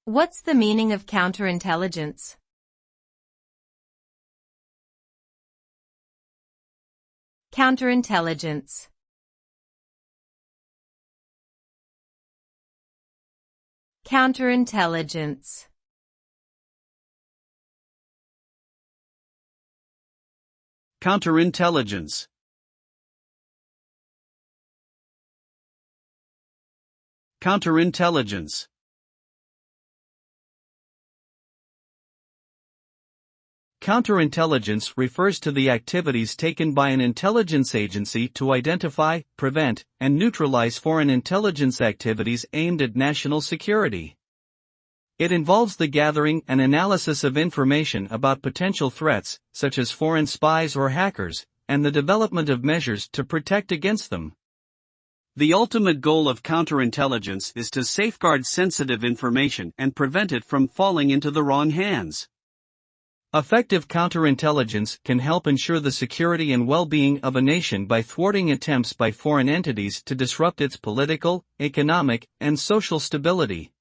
What's the meaning of counterintelligence? Counterintelligence. Counterintelligence. Counterintelligence. Counterintelligence. Counterintelligence refers to the activities taken by an intelligence agency to identify, prevent, and neutralize foreign intelligence activities aimed at national security. It involves the gathering and analysis of information about potential threats, such as foreign spies or hackers, and the development of measures to protect against them. The ultimate goal of counterintelligence is to safeguard sensitive information and prevent it from falling into the wrong hands. Effective counterintelligence can help ensure the security and well-being of a nation by thwarting attempts by foreign entities to disrupt its political, economic, and social stability.